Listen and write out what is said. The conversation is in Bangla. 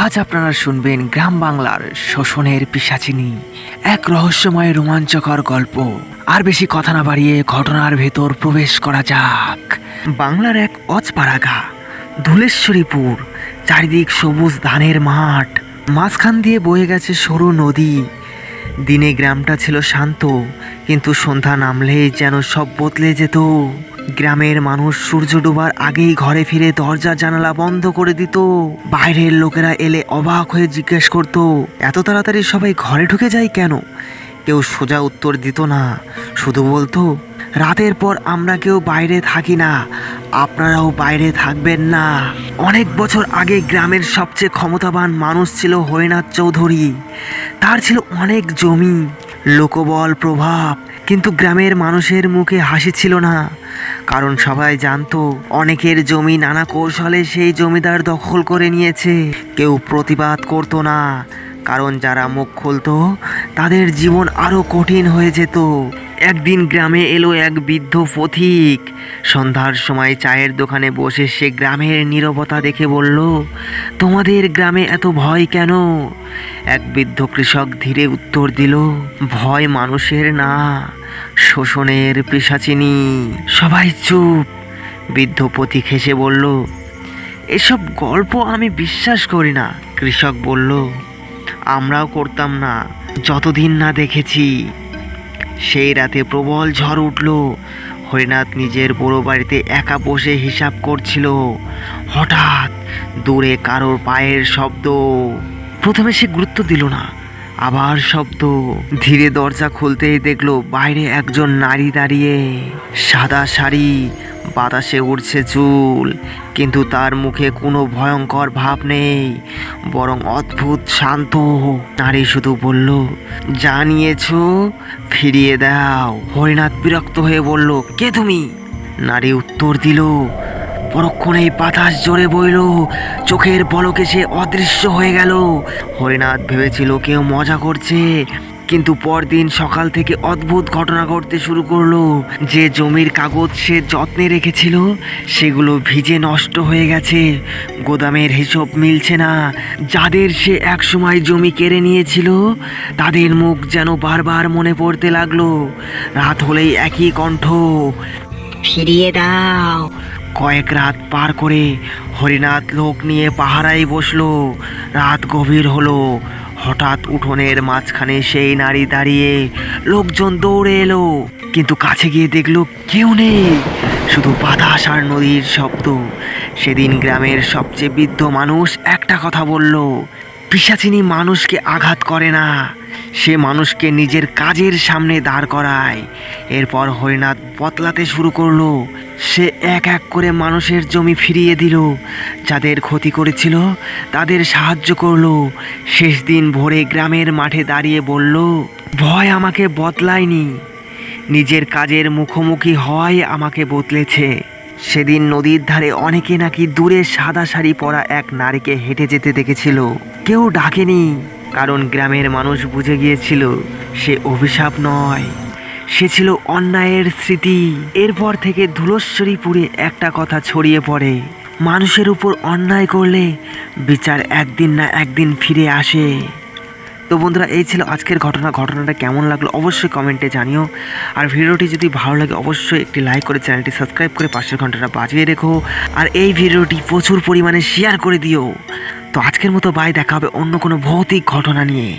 আজ আপনারা শুনবেন গ্রাম বাংলার শোষণের পিশাচিনী, এক রহস্যময় রোমাঞ্চকর গল্প। আর বেশি কথা না বাড়িয়ে ঘটনার ভেতর প্রবেশ করা যাক। বাংলার এক অজপাড়াগা ধুলেশ্বরীপুর, চারিদিক সবুজ ধানের মাঠ, মাঝখান দিয়ে বয়ে গেছে সরু নদী। দিনে গ্রামটা ছিল শান্ত, কিন্তু সন্ধ্যা নামলেই যেন সব বদলে যেত। গ্রামের মানুষ সূর্য ডোবার আগেই ঘরে ফিরে দরজা জানালা বন্ধ করে দিত। বাইরের লোকেরা এলে অবাক হয়ে জিজ্ঞেস করত, এত তাড়াতাড়ি সবাই ঘরে ঢুকে যায় কেন? কেউ সোজা উত্তর দিত না, শুধু বলতো, রাতের পর আমরা কেউ বাইরে থাকি না, আপনারাও বাইরে থাকবেন না। অনেক বছর আগে গ্রামের সবচেয়ে ক্ষমতাবান মানুষ ছিল হরিনাথ চৌধুরী। তার ছিল অনেক জমি, লোকবল, প্রভাব, কিন্তু গ্রামের মানুষের মুখে হাসি ছিল না। কারণ সবাই জানতো অনেকের জমি নানা কৌশলে সেই জমিদার দখল করে নিয়েছে। কেউ প্রতিবাদ করতো না, কারণ যারা মুখ খুলতো তাদের জীবন আরো কঠিন হয়ে যেত। একদিন গ্রামে এলো এক বৃদ্ধ পথিক। সন্ধ্যার সময় চায়ের দোকানে বসে সে গ্রামের নীরবতা দেখে বলল, তোমাদের গ্রামে এত ভয় কেন? এক বৃদ্ধ কৃষক ধীরে উত্তর দিল, ভয় মানুষের না, শোষণের পিশাচিনী। সবাই চুপ। বৃদ্ধ পথিক হেসে বলল, এসব গল্প আমি বিশ্বাস করি না। কৃষক বলল, আমরাও করতাম না যতদিন না দেখেছি। সেই রাতে প্রবল ঝড় উঠল। হরিনাথ নিজের বড় বাড়িতে একা বসে হিসাব করছিল। হঠাৎ দূরে কারোর পায়ের শব্দ। প্রথমে সে গুরুত্ব দিল না, আবার শব্দ। ধীরে দরজা খুলতেই দেখলো বাইরে একজন নারী দাঁড়িয়ে। সাদা শাড়ি, বাতাসে উড়ছে চুল, কিন্তু তার মুখে কোনো ভয়ঙ্কর ভাব নেই, বরং অদ্ভুত শান্ত। নারী শুধু বলল, যা নিয়েছো ফিরিয়ে দাও। হরিনাথ বিরক্ত হয়ে বলল, কে তুমি? নারী উত্তর দিল, পরক্ষণেই বাতাস জোরে বইল, চোখের পলকে সে অদৃশ্য হয়ে গেল। হরিনাথ ভেবেছিল কেউ মজা করছে, কিন্তু পরদিন সকাল থেকে অদ্ভুত ঘটনা ঘটতে শুরু করলো। যে জমির কাগজ সে যত্নে রেখেছিল সেগুলো ভিজে নষ্ট হয়ে গেছে। গোদামের হিসাব মিলছে না। যাদের সে একসময় জমি কেড়ে নিয়েছিল তাদের মুখ যেন বারবার মনে পড়তে লাগলো। রাত হলেই একই কণ্ঠ, ফিরিয়ে দাও। কয়েক রাত পার করে হরিনাথ লোক নিয়ে পাহারায় বসলো। রাত গভীর হলো। হঠাৎ উঠোনের মাঝখানে সেই নারী দাঁড়িয়ে। লোকজন দৌড়ে এলো, কিন্তু কাছে গিয়ে দেখলো কেউ নেই, শুধু বাতাস আর নদীর শব্দ। সেদিন গ্রামের সবচেয়ে বৃদ্ধ মানুষ একটা কথা বলল, পিশাচিনী মানুষকে আঘাত করে না, সে মানুষকে নিজের কাজের সামনে দাঁড় করায়। এরপর হরিনাথ বদলাতে শুরু করলো। সে এক এক করে মানুষের জমি ফিরিয়ে দিল, যাদের ক্ষতি করেছিল তাদের সাহায্য করলো। শেষ দিন ভোরে গ্রামের মাঠে দাঁড়িয়ে বলল, ভয় আমাকে বদলায়নি, নিজের কাজের মুখোমুখি হওয়াই আমাকে বদলেছে। সেদিন নদীর ধারে অনেকে নাকি দূরে সাদা শাড়ি পরা এক নারীকে হেঁটে যেতে দেখেছিল। কেউ ডাকেনি, কারণ গ্রামের মানুষ বুঝে গিয়েছিল সে অভিশাপ নয়, সে ছিল অন্যায়ের স্মৃতি। এরপর থেকে ধুলেশ্বরীপুরে একটা কথা ছড়িয়ে পড়ে, মানুষের উপর অন্যায় করলে বিচার একদিন না একদিন ফিরে আসে। তো বন্ধুরা, এই ছিল আজকের ঘটনাটা কেমন লাগলো অবশ্যই কমেন্টে জানিও। আর ভিডিওটি যদি ভালো লাগে অবশ্যই একটি লাইক করে চ্যানেলটি সাবস্ক্রাইব করে পাশের ঘন্টাটা বাজিয়ে রেখো। আর এই ভিডিওটি প্রচুর পরিমাণে শেয়ার করে দিও। তো আজকের মতো বাই, দেখা হবে অন্য কোনো ভৌতিক ঘটনা নিয়ে।